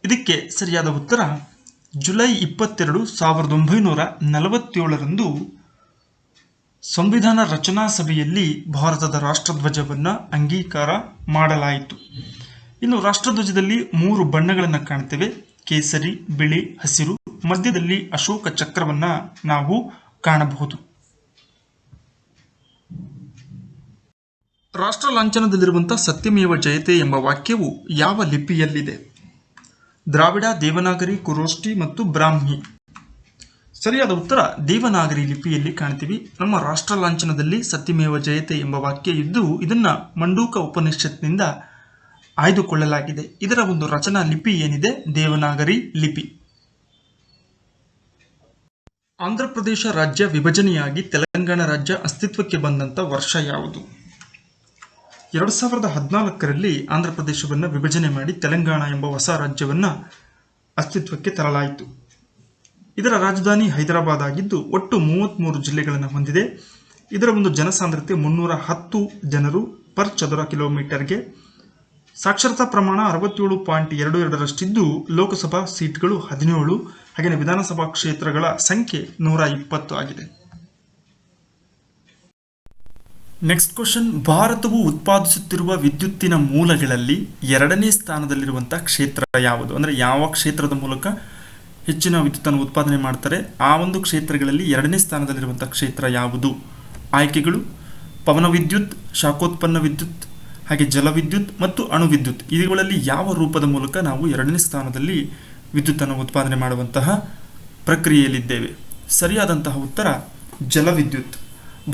ಇದಕ್ಕೆ ಸರಿಯಾದ ಉತ್ತರ ಜುಲೈ 22, 1947ರಂದು ಸಂವಿಧಾನ ರಚನಾ ಸಭೆಯಲ್ಲಿ ಭಾರತದ ರಾಷ್ಟ್ರಧ್ವಜವನ್ನು ಅಂಗೀಕಾರ ಮಾಡಲಾಯಿತು. ಇನ್ನು ರಾಷ್ಟ್ರಧ್ವಜದಲ್ಲಿ 3 ಬಣ್ಣಗಳನ್ನು ಕಾಣ್ತೇವೆ: ಕೇಸರಿ, ಬಿಳಿ, ಹಸಿರು. ಮಧ್ಯದಲ್ಲಿ ಅಶೋಕ ಚಕ್ರವನ್ನು ನಾವು ಕಾಣಬಹುದು. ರಾಷ್ಟ್ರ ಲಾಂಛನದಲ್ಲಿರುವಂತಹ ಸತ್ಯಮೇವ ಜಯತೆ ಎಂಬ ವಾಕ್ಯವು ಯಾವ ಲಿಪಿಯಲ್ಲಿದೆ? ದ್ರಾವಿಡ, ದೇವನಾಗರಿ, ಕುರೋಷ್ಟಿ ಮತ್ತು ಬ್ರಾಹ್ಮಿ. ಸರಿಯಾದ ಉತ್ತರ ದೇವನಾಗರಿ ಲಿಪಿಯಲ್ಲಿ ಕಾಣ್ತೀವಿ. ನಮ್ಮ ರಾಷ್ಟ್ರ ಲಾಂಛನದಲ್ಲಿ ಸತ್ಯಮೇವ ಜಯತೆ ಎಂಬ ವಾಕ್ಯ ಇದ್ದು ಇದನ್ನ ಮಂಡೂಕ ಉಪನಿಷತ್ನಿಂದ ಆಯ್ದುಕೊಳ್ಳಲಾಗಿದೆ. ಇದರ ಒಂದು ರಚನಾ ಲಿಪಿ ಏನಿದೆ ದೇವನಾಗರಿ ಲಿಪಿ. ಆಂಧ್ರ ಪ್ರದೇಶ ರಾಜ್ಯ ವಿಭಜನೆಯಾಗಿ ತೆಲಂಗಾಣ ರಾಜ್ಯ ಅಸ್ತಿತ್ವಕ್ಕೆ ಬಂದಂತ ವರ್ಷ ಯಾವುದು? 2014ರಲ್ಲಿ ಆಂಧ್ರ ಪ್ರದೇಶವನ್ನು ವಿಭಜನೆ ಮಾಡಿ ತೆಲಂಗಾಣ ಎಂಬ ಹೊಸ ರಾಜ್ಯವನ್ನು ಅಸ್ತಿತ್ವಕ್ಕೆ ತರಲಾಯಿತು. ಇದರ ರಾಜಧಾನಿ ಹೈದರಾಬಾದ್ ಆಗಿದ್ದು ಒಟ್ಟು 33 ಜಿಲ್ಲೆಗಳನ್ನು ಹೊಂದಿದೆ. ಇದರ ಒಂದು ಜನಸಾಂದ್ರತೆ 310 ಜನರು ಪರ್ ಚದರ ಕಿಲೋಮೀಟರ್ಗೆ. ಸಾಕ್ಷರತಾ ಪ್ರಮಾಣ 67.22ರಷ್ಟಿದ್ದು ಲೋಕಸಭಾ ಸೀಟ್ಗಳು 17, ಹಾಗೆಯೇ ವಿಧಾನಸಭಾ ಕ್ಷೇತ್ರಗಳ ಸಂಖ್ಯೆ 120 ಆಗಿದೆ. ನೆಕ್ಸ್ಟ್ ಕ್ವಶನ್, ಭಾರತವು ಉತ್ಪಾದಿಸುತ್ತಿರುವ ವಿದ್ಯುತ್ತಿನ ಮೂಲಗಳಲ್ಲಿ 2ನೇ ಸ್ಥಾನದಲ್ಲಿರುವಂತಹ ಕ್ಷೇತ್ರ ಯಾವುದು? ಅಂದರೆ ಯಾವ ಕ್ಷೇತ್ರದ ಮೂಲಕ ಹೆಚ್ಚಿನ ವಿದ್ಯುತ್ತನ್ನು ಉತ್ಪಾದನೆ ಮಾಡ್ತಾರೆ ಆ ಒಂದು ಕ್ಷೇತ್ರಗಳಲ್ಲಿ 2ನೇ ಸ್ಥಾನದಲ್ಲಿರುವಂತಹ ಕ್ಷೇತ್ರ ಯಾವುದು? ಆಯ್ಕೆಗಳು ಪವನ ವಿದ್ಯುತ್, ಶಾಖೋತ್ಪನ್ನ ವಿದ್ಯುತ್, ಹಾಗೆ ಜಲವಿದ್ಯುತ್ ಮತ್ತು ಅಣು ವಿದ್ಯುತ್. ಇವುಗಳಲ್ಲಿ ಯಾವ ರೂಪದ ಮೂಲಕ ನಾವು 2ನೇ ಸ್ಥಾನದಲ್ಲಿ ವಿದ್ಯುತ್ತನ್ನು ಉತ್ಪಾದನೆ ಮಾಡುವಂತಹ ಪ್ರಕ್ರಿಯೆಯಲ್ಲಿದ್ದೇವೆ? ಸರಿಯಾದಂತಹ ಉತ್ತರ ಜಲವಿದ್ಯುತ್.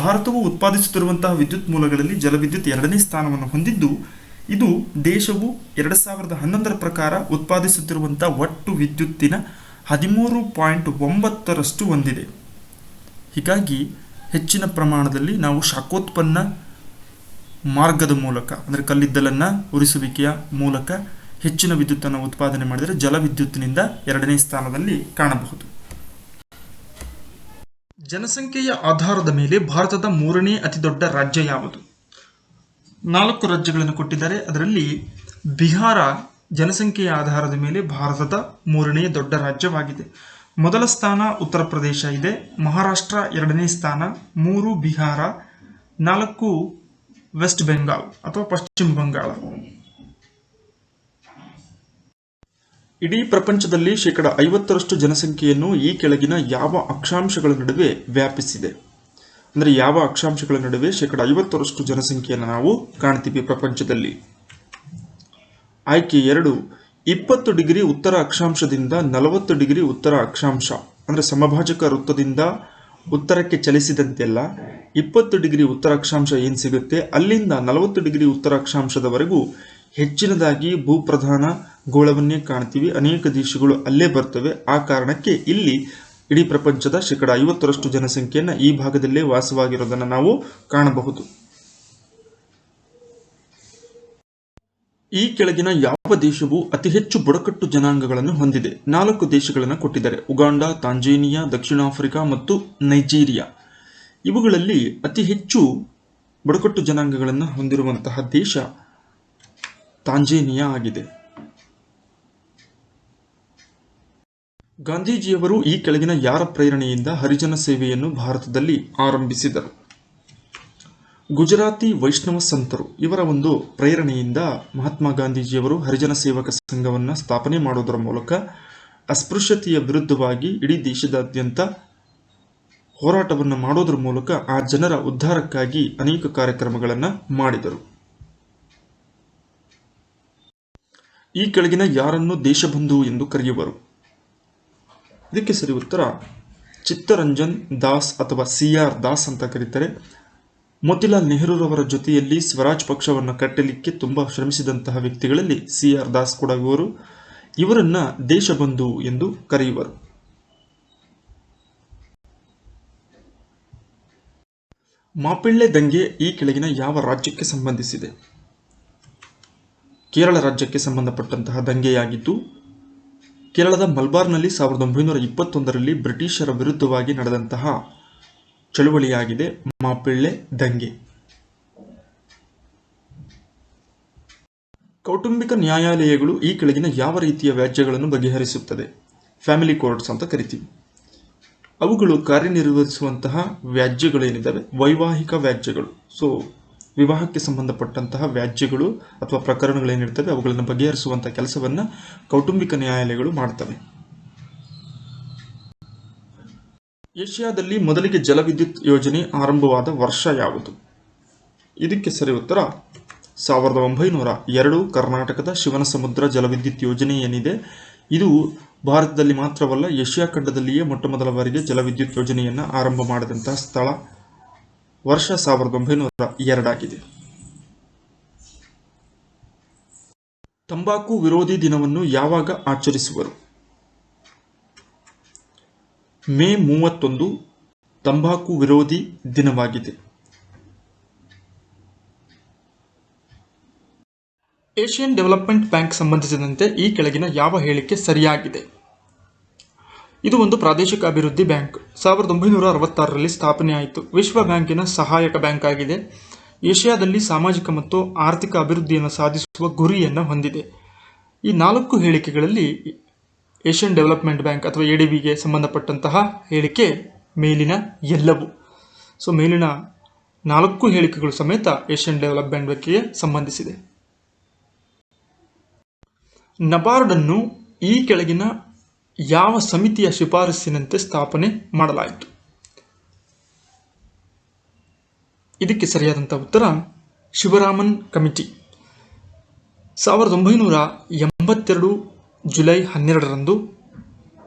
ಭಾರತವು ಉತ್ಪಾದಿಸುತ್ತಿರುವಂತಹ ವಿದ್ಯುತ್ ಮೂಲಗಳಲ್ಲಿ ಜಲವಿದ್ಯುತ್ ಎರಡನೇ ಸ್ಥಾನವನ್ನು ಹೊಂದಿದ್ದು, ಇದು ದೇಶವು 2011 ಪ್ರಕಾರ ಉತ್ಪಾದಿಸುತ್ತಿರುವಂತಹ ಒಟ್ಟು ವಿದ್ಯುತ್ತಿನ 13.9% ಹೊಂದಿದೆ. ಹೀಗಾಗಿ ಹೆಚ್ಚಿನ ಪ್ರಮಾಣದಲ್ಲಿ ನಾವು ಶಾಖೋತ್ಪನ್ನ ಮಾರ್ಗದ ಮೂಲಕ ಅಂದರೆ ಕಲ್ಲಿದ್ದಲನ್ನು ಉರಿಸುವಿಕೆಯ ಮೂಲಕ ಹೆಚ್ಚಿನ ವಿದ್ಯುತ್ತನ್ನು ಉತ್ಪಾದನೆ ಮಾಡಿದರೆ ಜಲವಿದ್ಯುತ್ತಿನಿಂದ ಎರಡನೇ ಸ್ಥಾನದಲ್ಲಿ ಕಾಣಬಹುದು. ಜನಸಂಖ್ಯೆಯ ಆಧಾರದ ಮೇಲೆ ಭಾರತದ ಮೂರನೇ ಅತಿ ದೊಡ್ಡ ರಾಜ್ಯ ಯಾವುದು? 4 ರಾಜ್ಯಗಳನ್ನು ಕೊಟ್ಟಿದ್ದಾರೆ. ಅದರಲ್ಲಿ ಬಿಹಾರ ಜನಸಂಖ್ಯೆಯ ಆಧಾರದ ಮೇಲೆ ಭಾರತದ ಮೂರನೇ ದೊಡ್ಡ ರಾಜ್ಯವಾಗಿದೆ. ಮೊದಲ ಸ್ಥಾನ ಉತ್ತರ ಪ್ರದೇಶ ಇದೆ, ಮಹಾರಾಷ್ಟ್ರ ಎರಡನೇ ಸ್ಥಾನ, 3 ಬಿಹಾರ, 4 ವೆಸ್ಟ್ ಬೆಂಗಾಲ್ ಅಥವಾ ಪಶ್ಚಿಮ ಬಂಗಾಳ. ಇಡೀ ಪ್ರಪಂಚದಲ್ಲಿ 50% ಜನಸಂಖ್ಯೆಯನ್ನು ಈ ಕೆಳಗಿನ ಯಾವ ಅಕ್ಷಾಂಶಗಳ ನಡುವೆ ವ್ಯಾಪಿಸಿದೆ? ಅಂದರೆ ಯಾವ ಅಕ್ಷಾಂಶಗಳ ನಡುವೆ 50% ಜನಸಂಖ್ಯೆಯನ್ನು ನಾವು ಕಾಣ್ತೀವಿ ಪ್ರಪಂಚದಲ್ಲಿ? ಆಯ್ಕೆ 2, 20 ಡಿಗ್ರಿ ಉತ್ತರ ಅಕ್ಷಾಂಶದಿಂದ 40 ಡಿಗ್ರಿ ಉತ್ತರ ಅಕ್ಷಾಂಶ. ಅಂದರೆ ಸಮಭಾಜಕ ವೃತ್ತದಿಂದ ಉತ್ತರಕ್ಕೆ ಚಲಿಸಿದಂತೆಲ್ಲ 20 ಡಿಗ್ರಿ ಉತ್ತರ ಅಕ್ಷಾಂಶ ಏನು ಸಿಗುತ್ತೆ ಅಲ್ಲಿಂದ 40 ಡಿಗ್ರಿ ಉತ್ತರ ಅಕ್ಷಾಂಶದವರೆಗೂ ಹೆಚ್ಚಿನದಾಗಿ ಭೂಪ್ರಧಾನ ಗೋಳವನ್ನೇ ಕಾಣ್ತೀವಿ. ಅನೇಕ ದೇಶಗಳು ಅಲ್ಲೇ ಬರ್ತವೆ. ಆ ಕಾರಣಕ್ಕೆ ಇಲ್ಲಿ ಇಡೀ ಪ್ರಪಂಚದ 50% ಜನಸಂಖ್ಯೆಯನ್ನು ಈ ಭಾಗದಲ್ಲೇ ವಾಸವಾಗಿರೋದನ್ನು ನಾವು ಕಾಣಬಹುದು. ಈ ಕೆಳಗಿನ ಯಾವ ದೇಶವು ಅತಿ ಹೆಚ್ಚು ಬುಡಕಟ್ಟು ಜನಾಂಗಗಳನ್ನು ಹೊಂದಿದೆ? 4 ದೇಶಗಳನ್ನು ಕೊಟ್ಟಿದ್ದಾರೆ. ಉಗಾಂಡ, ತಾಂಜೇನಿಯಾ, ದಕ್ಷಿಣ ಆಫ್ರಿಕಾ ಮತ್ತು ನೈಜೀರಿಯಾ. ಇವುಗಳಲ್ಲಿ ಅತಿ ಹೆಚ್ಚು ಬುಡಕಟ್ಟು ಜನಾಂಗಗಳನ್ನು ಹೊಂದಿರುವಂತಹ ದೇಶ ತಾಂಜೇನಿಯಾ ಆಗಿದೆ. ಗಾಂಧೀಜಿಯವರು ಈ ಕೆಳಗಿನ ಯಾರ ಪ್ರೇರಣೆಯಿಂದ ಹರಿಜನ ಸೇವೆಯನ್ನು ಭಾರತದಲ್ಲಿ ಆರಂಭಿಸಿದರು? ಗುಜರಾತಿ ವೈಷ್ಣವ ಸಂತರು ಇವರ ಒಂದು ಪ್ರೇರಣೆಯಿಂದ ಮಹಾತ್ಮ ಗಾಂಧೀಜಿಯವರು ಹರಿಜನ ಸೇವಕ ಸಂಘವನ್ನು ಸ್ಥಾಪನೆ ಮಾಡುವುದರ ಮೂಲಕ ಅಸ್ಪೃಶ್ಯತೆಯ ವಿರುದ್ಧವಾಗಿ ಇಡೀ ದೇಶದಾದ್ಯಂತ ಹೋರಾಟವನ್ನು ಮಾಡೋದ್ರ ಮೂಲಕ ಆ ಜನರ ಉದ್ಧಾರಕ್ಕಾಗಿ ಅನೇಕ ಕಾರ್ಯಕ್ರಮಗಳನ್ನು ಮಾಡಿದರು. ಈ ಕೆಳಗಿನ ಯಾರನ್ನು ದೇಶಬಂಧು ಎಂದು ಕರೆಯುವರು? ಇದಕ್ಕೆ ಸರಿ ಉತ್ತರ ಚಿತ್ತರಂಜನ್ ದಾಸ್ ಅಥವಾ CR ದಾಸ್ ಅಂತ ಕರೀತಾರೆ. ಮೋತಿಲಾಲ್ ನೆಹರೂರವರ ಜೊತೆಯಲ್ಲಿ ಸ್ವರಾಜ್ ಪಕ್ಷವನ್ನು ಕಟ್ಟಲಿಕ್ಕೆ ತುಂಬಾ ಶ್ರಮಿಸಿದಂತಹ ವ್ಯಕ್ತಿಗಳಲ್ಲಿ CR ದಾಸ್ ಕೂಡ ಇವರನ್ನ ದೇಶಬಂಧು ಎಂದು ಕರೆಯುವರು. ಮಾಪಿಳ್ಳೆ ದಂಗೆ ಈ ಕೆಳಗಿನ ಯಾವ ರಾಜ್ಯಕ್ಕೆ ಸಂಬಂಧಿಸಿದೆ? ಕೇರಳ ರಾಜ್ಯಕ್ಕೆ ಸಂಬಂಧಪಟ್ಟಂತಹ ದಂಗೆಯಾಗಿದ್ದು, ಕೇರಳದ ಮಲ್ಬಾರ್ನಲ್ಲಿ 1921ರಲ್ಲಿ ಬ್ರಿಟಿಷರ ವಿರುದ್ಧವಾಗಿ ನಡೆದಂತಹ ಚಳುವಳಿಯಾಗಿದೆ ಮಾಪಿಳ್ಳೆ ದಂಗೆ. ಕೌಟುಂಬಿಕ ನ್ಯಾಯಾಲಯಗಳು ಈ ಕೆಳಗಿನ ಯಾವ ರೀತಿಯ ವ್ಯಾಜ್ಯಗಳನ್ನು ಬಗೆಹರಿಸುತ್ತದೆ? ಫ್ಯಾಮಿಲಿ ಕೋರ್ಟ್ಸ್ ಅಂತ ಕರಿತೀವಿ. ಅವುಗಳು ಕಾರ್ಯನಿರ್ವಹಿಸುವಂತಹ ವ್ಯಾಜ್ಯಗಳೇನಿದ್ದಾವೆ ವೈವಾಹಿಕ ವ್ಯಾಜ್ಯಗಳು. ಸೊ ವಿವಾಹಕ್ಕೆ ಸಂಬಂಧಪಟ್ಟಂತಹ ವ್ಯಾಜ್ಯಗಳು ಅಥವಾ ಪ್ರಕರಣಗಳೇನಿರ್ತವೆ ಅವುಗಳನ್ನು ಬಗೆಹರಿಸುವಂತಹ ಕೆಲಸವನ್ನು ಕೌಟುಂಬಿಕ ನ್ಯಾಯಾಲಯಗಳು ಮಾಡ್ತವೆ. ಏಷ್ಯಾದಲ್ಲಿ ಮೊದಲಿಗೆ ಜಲವಿದ್ಯುತ್ ಯೋಜನೆ ಆರಂಭವಾದ ವರ್ಷ ಯಾವುದು? ಇದಕ್ಕೆ ಸರಿ ಉತ್ತರ 1902 ಕರ್ನಾಟಕದ ಶಿವನಸಮುದ್ರ ಜಲವಿದ್ಯುತ್ ಯೋಜನೆ ಏನಿದೆ ಇದು ಭಾರತದಲ್ಲಿ ಮಾತ್ರವಲ್ಲ ಏಷ್ಯಾ ಖಂಡದಲ್ಲಿಯೇ ಮೊಟ್ಟಮೊದಲ ಬಾರಿಗೆ ಜಲವಿದ್ಯುತ್ ಯೋಜನೆಯನ್ನು ಆರಂಭ ಮಾಡಿದಂತಹ ಸ್ಥಳ. ವರ್ಷ 1902 ಆಗಿದೆ. ತಂಬಾಕು ವಿರೋಧಿ ದಿನವನ್ನು ಯಾವಾಗ ಆಚರಿಸುವರು? ಮೇ 31 ತಂಬಾಕು ವಿರೋಧಿ ದಿನವಾಗಿದೆ. ಏಷ್ಯನ್ ಡೆವಲಪ್ಮೆಂಟ್ ಬ್ಯಾಂಕ್ ಸಂಬಂಧಿಸಿದಂತೆ ಈ ಕೆಳಗಿನ ಯಾವ ಹೇಳಿಕೆ ಸರಿಯಾಗಿದೆ? ಇದು ಒಂದು ಪ್ರಾದೇಶಿಕ ಅಭಿವೃದ್ಧಿ ಬ್ಯಾಂಕ್. 1966ರಲ್ಲಿ ಸ್ಥಾಪನೆಯಾಯಿತು. ವಿಶ್ವ ಬ್ಯಾಂಕಿನ ಸಹಾಯಕ ಬ್ಯಾಂಕ್ ಆಗಿದೆ. ಏಷ್ಯಾದಲ್ಲಿ ಸಾಮಾಜಿಕ ಮತ್ತು ಆರ್ಥಿಕ ಅಭಿವೃದ್ಧಿಯನ್ನು ಸಾಧಿಸುವ ಗುರಿಯನ್ನು ಹೊಂದಿದೆ. ಈ 4 ಹೇಳಿಕೆಗಳಲ್ಲಿ ಏಷ್ಯನ್ ಡೆವಲಪ್ಮೆಂಟ್ ಬ್ಯಾಂಕ್ ಅಥವಾ ADBಗೆ ಸಂಬಂಧಪಟ್ಟಂತಹ ಹೇಳಿಕೆ ಮೇಲಿನ ಎಲ್ಲವೂ. ಸೊ ಮೇಲಿನ 4 ಹೇಳಿಕೆಗಳು ಸಮೇತ ಏಷ್ಯನ್ ಡೆವಲಪ್ಮೆಂಟ್ ಬ್ಯಾಂಕಿಗೆ ಸಂಬಂಧಿಸಿದೆ. ನಬಾರ್ಡನ್ನು ಈ ಕೆಳಗಿನ ಯಾವ ಸಮಿತಿಯ ಶಿಫಾರಸ್ಸಿನಂತೆ ಸ್ಥಾಪನೆ ಮಾಡಲಾಯಿತು? ಇದಕ್ಕೆ ಸರಿಯಾದಂಥ ಉತ್ತರ ಶಿವರಾಮನ್ ಕಮಿಟಿ. 1982 ಜುಲೈ 12ರಂದು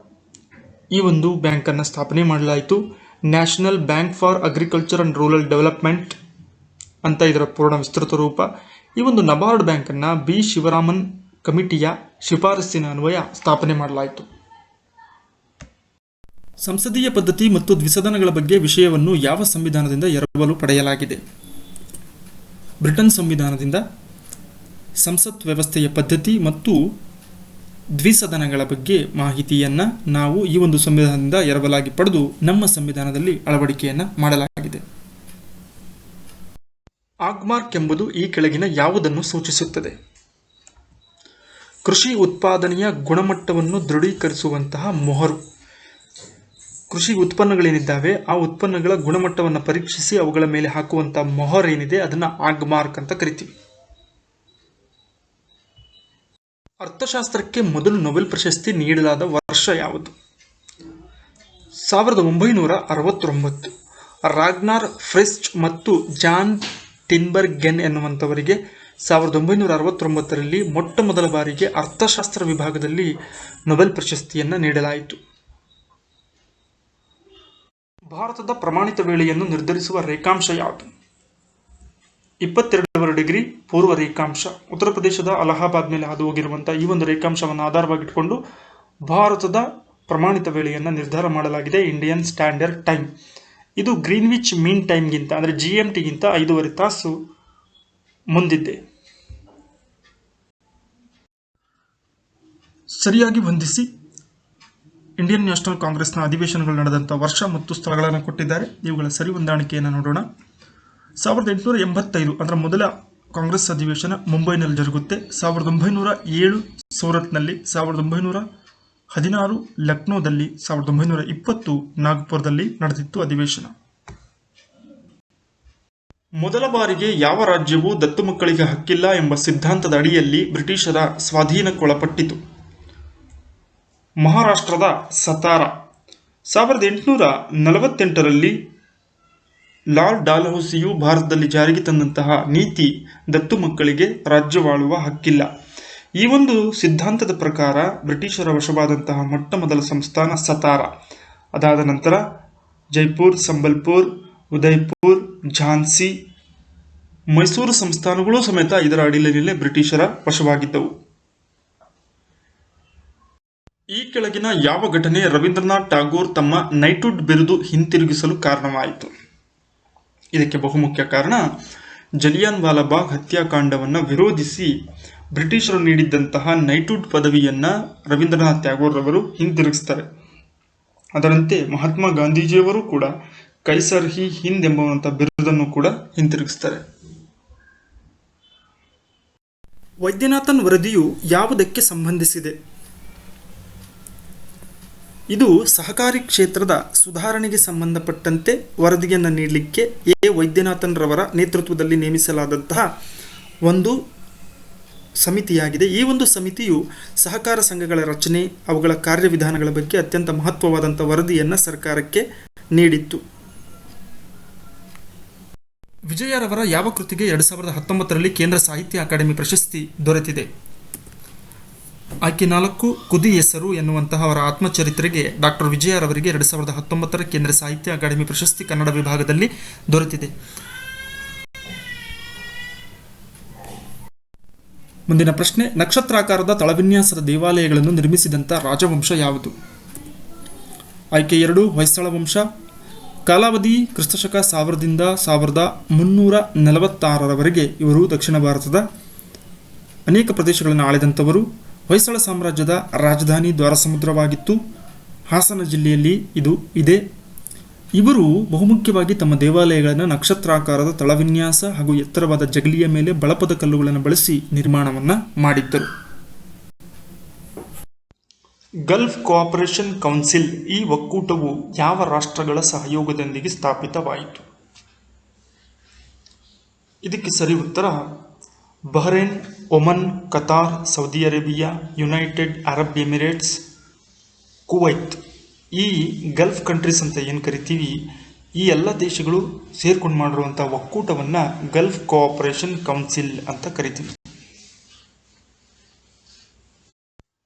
ಈ ಒಂದು ಬ್ಯಾಂಕನ್ನು ಸ್ಥಾಪನೆ ಮಾಡಲಾಯಿತು. National bank for agriculture and rural development ಅಂತ ಇದರ ಪೂರ್ಣ ವಿಸ್ತೃತ ರೂಪ. ಈ ಒಂದು ನಬಾರ್ಡ್ ಬ್ಯಾಂಕನ್ನು ಬಿ ಶಿವರಾಮನ್ ಕಮಿಟಿಯ ಶಿಫಾರಸ್ಸಿನ ಅನ್ವಯ ಸ್ಥಾಪನೆ ಮಾಡಲಾಯಿತು. ಸಂಸದೀಯ ಪದ್ಧತಿ ಮತ್ತು ದ್ವಿಸದನಗಳ ಬಗ್ಗೆ ವಿಷಯವನ್ನು ಯಾವ ಸಂವಿಧಾನದಿಂದ ಎರವಲು ಪಡೆಯಲಾಗಿದೆ? ಬ್ರಿಟನ್ ಸಂವಿಧಾನದಿಂದ. ಸಂಸತ್ ವ್ಯವಸ್ಥೆಯ ಪದ್ಧತಿ ಮತ್ತು ದ್ವಿಸದನಗಳ ಬಗ್ಗೆ ಮಾಹಿತಿಯನ್ನು ನಾವು ಈ ಒಂದು ಸಂವಿಧಾನದಿಂದ ಎರವಲಾಗಿ ಪಡೆದು ನಮ್ಮ ಸಂವಿಧಾನದಲ್ಲಿ ಅಳವಡಿಕೆಯನ್ನು ಮಾಡಲಾಗಿದೆ. ಆಗ್ಮಾರ್ಕ್ ಎಂಬುದು ಈ ಕೆಳಗಿನ ಯಾವುದನ್ನು ಸೂಚಿಸುತ್ತದೆ? ಕೃಷಿ ಉತ್ಪಾದನೆಯ ಗುಣಮಟ್ಟವನ್ನು ದೃಢೀಕರಿಸುವಂತಹ ಮೊಹರು. ಕೃಷಿ ಉತ್ಪನ್ನಗಳೇನಿದ್ದಾವೆ ಆ ಉತ್ಪನ್ನಗಳ ಗುಣಮಟ್ಟವನ್ನು ಪರೀಕ್ಷಿಸಿ ಅವುಗಳ ಮೇಲೆ ಹಾಕುವಂಥ ಮೊಹರ್ ಏನಿದೆ ಅದನ್ನು ಆಗ್ಮಾರ್ಕ್ ಅಂತ ಕರಿತೀವಿ. ಅರ್ಥಶಾಸ್ತ್ರಕ್ಕೆ ಮೊದಲು ನೊಬೆಲ್ ಪ್ರಶಸ್ತಿ ನೀಡಲಾದ ವರ್ಷ ಯಾವುದು? 1969. ರಾಗ್ನಾರ್ ಫ್ರಿಸ್ಟ್ ಮತ್ತು ಜಾನ್ ಟಿನ್ಬರ್ಗೆನ್ ಎನ್ನುವಂಥವರಿಗೆ 1969ರಲ್ಲಿ ಮೊಟ್ಟ ಮೊದಲ ಬಾರಿಗೆ ಅರ್ಥಶಾಸ್ತ್ರ ವಿಭಾಗದಲ್ಲಿ ನೊಬೆಲ್ ಪ್ರಶಸ್ತಿಯನ್ನು ನೀಡಲಾಯಿತು. ಭಾರತದ ಪ್ರಮಾಣಿತ ವೇಳೆಯನ್ನು ನಿರ್ಧರಿಸುವ ರೇಖಾಂಶ ಯಾವುದು? 22 ಡಿಗ್ರಿ ಪೂರ್ವ ರೇಖಾಂಶ. ಉತ್ತರ ಪ್ರದೇಶದ ಅಲಹಾಬಾದ್ ಮೇಲೆ ಹಾದು ಹೋಗಿರುವಂತಹ ಈ ಒಂದು ರೇಖಾಂಶವನ್ನು ಆಧಾರವಾಗಿಟ್ಟುಕೊಂಡು ಭಾರತದ ಪ್ರಮಾಣಿತ ವೇಳೆಯನ್ನು ನಿರ್ಧಾರ ಮಾಡಲಾಗಿದೆ. Indian standard time. ಇದು ಗ್ರೀನ್ವಿಚ್ ಮೀನ್ ಟೈಮ್ಗಿಂತ ಅಂದರೆ GMTಗಿಂತ 5.5 ತಾಸು ಮುಂದಿದೆ. ಸರಿಯಾಗಿ ಹೊಂದಿಸಿ. ಇಂಡಿಯನ್ ನ್ಯಾಷನಲ್ ಕಾಂಗ್ರೆಸ್ನ ಅಧಿವೇಶನಗಳು ನಡೆದಂಥ ವರ್ಷ ಮತ್ತು ಸ್ಥಳಗಳನ್ನು ಕೊಟ್ಟಿದ್ದಾರೆ. ಇವುಗಳ ಸರಿ ಹೊಂದಾಣಿಕೆಯನ್ನು ನೋಡೋಣ. 1885 ಅಂದರೆ ಮೊದಲ ಕಾಂಗ್ರೆಸ್ ಅಧಿವೇಶನ ಮುಂಬೈನಲ್ಲಿ ಜರುಗುತ್ತೆ. 1907 ಸೂರತ್ನಲ್ಲಿ, 1916 ಲಕ್ನೋದಲ್ಲಿ, 1920 ನಾಗ್ಪುರದಲ್ಲಿ ನಡೆದಿತ್ತು ಅಧಿವೇಶನ. ಮೊದಲ ಬಾರಿಗೆ ಯಾವ ರಾಜ್ಯವು ದತ್ತು ಮಕ್ಕಳಿಗೆ ಹಕ್ಕಿಲ್ಲ ಎಂಬ ಸಿದ್ಧಾಂತದ ಅಡಿಯಲ್ಲಿ ಬ್ರಿಟಿಷರ ಸ್ವಾಧೀನಕ್ಕೊಳಪಟ್ಟಿತು? ಮಹಾರಾಷ್ಟ್ರದ ಸತಾರಾ. 1848ರಲ್ಲಿ ಲಾರ್ಡ್ ಡಾಲ್ಹೌಸಿಯು ಭಾರತದಲ್ಲಿ ಜಾರಿಗೆ ತಂದಂತಹ ನೀತಿ ದತ್ತು ಮಕ್ಕಳಿಗೆ ರಾಜ್ಯವಾಳುವ ಹಕ್ಕಿಲ್ಲ. ಈ ಒಂದು ಸಿದ್ಧಾಂತದ ಪ್ರಕಾರ ಬ್ರಿಟಿಷರ ವಶವಾದಂತಹ ಮೊಟ್ಟ ಮೊದಲ ಸಂಸ್ಥಾನ ಸತಾರಾ. ಅದಾದ ನಂತರ ಜೈಪುರ್, ಸಂಬಲ್ಪುರ್, ಉದಯ್ಪುರ್, ಝಾನ್ಸಿ, ಮೈಸೂರು ಸಂಸ್ಥಾನಗಳು ಸಮೇತ ಇದರ ಅಡಿಯಲ್ಲೇ ಬ್ರಿಟಿಷರ ವಶವಾಗಿದ್ದವು. ಈ ಕೆಳಗಿನ ಯಾವ ಘಟನೆ ರವೀಂದ್ರನಾಥ್ ಟಾಗೋರ್ ತಮ್ಮ ನೈಟ್ಹುಡ್ ಬಿರುದು ಹಿಂತಿರುಗಿಸಲು ಕಾರಣವಾಯಿತು? ಇದಕ್ಕೆ ಬಹುಮುಖ್ಯ ಕಾರಣ ಜಲಿಯನ್ ವಾಲಾಬಾಗ್ ಹತ್ಯಾಕಾಂಡವನ್ನು ವಿರೋಧಿಸಿ ಬ್ರಿಟಿಷರು ನೀಡಿದ್ದಂತಹ ನೈಟ್ಹುಡ್ ಪದವಿಯನ್ನು ರವೀಂದ್ರನಾಥ್ ಟ್ಯಾಗೋರ್ ರವರು ಹಿಂತಿರುಗಿಸ್ತಾರೆ. ಅದರಂತೆ ಮಹಾತ್ಮ ಗಾಂಧೀಜಿಯವರು ಕೂಡ ಕೈಸರ್ ಹಿ ಹಿಂದ್ ಎಂಬುವಂಥ ಬಿರುದನ್ನು ಕೂಡ ಹಿಂತಿರುಗಿಸ್ತಾರೆ. ವೈದ್ಯನಾಥನ್ ವರದಿಯು ಯಾವುದಕ್ಕೆ ಸಂಬಂಧಿಸಿದೆ? ಇದು ಸಹಕಾರಿ ಕ್ಷೇತ್ರದ ಸುಧಾರಣೆಗೆ ಸಂಬಂಧಪಟ್ಟಂತೆ ವರದಿಯನ್ನು ನೀಡಲಿಕ್ಕೆ ವೈದ್ಯನಾಥನ್ ರವರ ನೇತೃತ್ವದಲ್ಲಿ ನೇಮಿಸಲಾದಂತಹ ಒಂದು ಸಮಿತಿಯಾಗಿದೆ. ಈ ಒಂದು ಸಮಿತಿಯು ಸಹಕಾರ ಸಂಘಗಳ ರಚನೆ, ಅವುಗಳ ಕಾರ್ಯವಿಧಾನಗಳ ಬಗ್ಗೆ ಅತ್ಯಂತ ಮಹತ್ವವಾದಂಥ ವರದಿಯನ್ನು ಸರ್ಕಾರಕ್ಕೆ ನೀಡಿತ್ತು. ವಿಜಯರವರ ಯಾವ ಕೃತಿಗೆ 2019ರಲ್ಲಿ ಕೇಂದ್ರ ಸಾಹಿತ್ಯ ಅಕಾಡೆಮಿ ಪ್ರಶಸ್ತಿ ದೊರೆತಿದೆ? ಆಯ್ಕೆ 4 ಕುದಿ ಹೆಸರು ಎನ್ನುವಂತಹ ಅವರ ಆತ್ಮಚರಿತ್ರೆಗೆ ಡಾಕ್ಟರ್ ವಿಜಯರವರಿಗೆ 2019ರ ಕೇಂದ್ರ ಸಾಹಿತ್ಯ ಅಕಾಡೆಮಿ ಪ್ರಶಸ್ತಿ ಕನ್ನಡ ವಿಭಾಗದಲ್ಲಿ ದೊರೆತಿದೆ. ಮುಂದಿನ ಪ್ರಶ್ನೆ, ನಕ್ಷತ್ರಾಕಾರದ ತಳವಿನ್ಯಾಸದ ದೇವಾಲಯಗಳನ್ನು ನಿರ್ಮಿಸಿದಂಥ ರಾಜವಂಶ ಯಾವುದು? ಆಯ್ಕೆ 2 ಹೊಯ್ಸಳ ವಂಶ. ಕಾಲಾವಧಿ ಕ್ರಿಸ್ತಶಕ 1000ರಿಂದ 1346ರವರೆಗೆ ಇವರು ದಕ್ಷಿಣ ಭಾರತದ ಅನೇಕ ಪ್ರದೇಶಗಳನ್ನು ಆಳಿದಂಥವರು. ಹೊಯ್ಸಳ ಸಾಮ್ರಾಜ್ಯದ ರಾಜಧಾನಿ ದ್ವಾರಸಮುದ್ರವಾಗಿತ್ತು. ಹಾಸನ ಜಿಲ್ಲೆಯಲ್ಲಿ ಇದು ಇದೆ. ಇವರು ಬಹುಮುಖ್ಯವಾಗಿ ತಮ್ಮ ದೇವಾಲಯಗಳನ್ನು ನಕ್ಷತ್ರಾಕಾರದ ತಳವಿನ್ಯಾಸ ಹಾಗೂ ಎತ್ತರವಾದ ಜಗಲಿಯ ಮೇಲೆ ಬಳಪದ ಕಲ್ಲುಗಳನ್ನು ಬಳಸಿ ನಿರ್ಮಾಣವನ್ನು ಮಾಡಿದ್ದರು. ಗಲ್ಫ್ ಕೋಆಪರೇಷನ್ ಕೌನ್ಸಿಲ್ ಈ ಒಕ್ಕೂಟವು ಯಾವ ರಾಷ್ಟ್ರಗಳ ಸಹಯೋಗದೊಂದಿಗೆ ಸ್ಥಾಪಿತವಾಯಿತು? ಇದಕ್ಕೆ ಸರಿ ಉತ್ತರ Bahrain, Oman, Qatar, Saudi Arabia, United Arab Emirates, Kuwait. ಈ ಗಲ್ಫ್ ಕಂಟ್ರೀಸ್ ಅಂತ ಏನು ಕರಿತೀವಿ, ಈ ಎಲ್ಲ ದೇಶಗಳು ಸೇರ್ಕೊಂಡು ಮಾಡಿರುವಂಥ ಒಕ್ಕೂಟವನ್ನು ಗಲ್ಫ್ ಕೋಆಪರೇಷನ್ ಕೌನ್ಸಿಲ್ ಅಂತ ಕರಿತೀವಿ.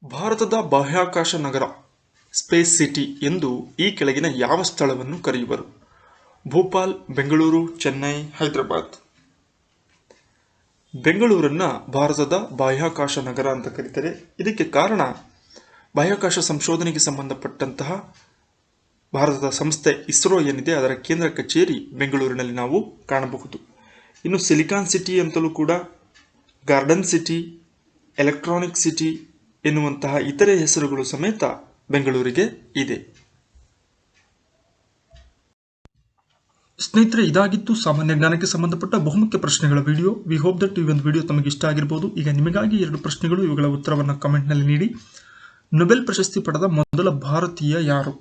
ಭಾರತದ ಬಾಹ್ಯಾಕಾಶ ನಗರ ಸ್ಪೇಸ್ ಸಿಟಿ ಎಂದು ಈ ಕೆಳಗಿನ ಯಾವ ಸ್ಥಳವನ್ನು ಕರೆಯುವರು? ಭೋಪಾಲ್, ಬೆಂಗಳೂರು, ಚೆನ್ನೈ, ಹೈದರಾಬಾದ್. ಬೆಂಗಳೂರನ್ನ ಭಾರತದ ಬಾಹ್ಯಾಕಾಶ ನಗರ ಅಂತ ಕರೀತಾರೆ. ಇದಕ್ಕೆ ಕಾರಣ ಬಾಹ್ಯಾಕಾಶ ಸಂಶೋಧನೆಗೆ ಸಂಬಂಧಪಟ್ಟಂತಹ ಭಾರತದ ಸಂಸ್ಥೆ ಇಸ್ರೋ ಏನಿದೆ ಅದರ ಕೇಂದ್ರ ಕಚೇರಿ ಬೆಂಗಳೂರಿನಲ್ಲಿ ನಾವು ಕಾಣಬಹುದು. ಇನ್ನು ಸಿಲಿಕಾನ್ ಸಿಟಿ ಅಂತಲೂ ಕೂಡ, ಗಾರ್ಡನ್ ಸಿಟಿ, ಎಲೆಕ್ಟ್ರಾನಿಕ್ ಸಿಟಿ ಎನ್ನುವಂತಹ ಇತರೆ ಹೆಸರುಗಳು ಸಮೇತ ಬೆಂಗಳೂರಿಗೆ ಇದೆ. ಸ್ನೇಹಿತರೆ, ಇದಾಗಿತ್ತು ಸಾಮಾನ್ಯ ಜ್ಞಾನಕ್ಕೆ ಸಂಬಂಧಪಟ್ಟ ಬಹುಮುಖ್ಯ ಪ್ರಶ್ನೆಗಳ ವಿಡಿಯೋ. ವಿ ಹೋಪ್ ದಟ್ ಈ ಒಂದು ವಿಡಿಯೋ ತಮಗೆ ಇಷ್ಟ ಆಗಿರಬಹುದು. ಈಗ ನಿಮಗಾಗಿ 2 ಪ್ರಶ್ನೆಗಳು, ಇವುಗಳ ಉತ್ತರವನ್ನು ಕಮೆಂಟ್ನಲ್ಲಿ ನೀಡಿ. ನೊಬೆಲ್ ಪ್ರಶಸ್ತಿ ಪಡೆದ ಮೊದಲ ಭಾರತೀಯ ಯಾರು?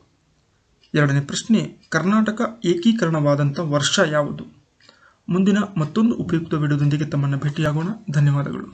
2ನೇ ಪ್ರಶ್ನೆ, ಕರ್ನಾಟಕ ಏಕೀಕರಣವಾದಂಥ ವರ್ಷ ಯಾವುದು? ಮುಂದಿನ ಮತ್ತೊಂದು ಉಪಯುಕ್ತ ವಿಡಿಯೋದೊಂದಿಗೆ ತಮ್ಮನ್ನು ಭೇಟಿಯಾಗೋಣ. ಧನ್ಯವಾದಗಳು.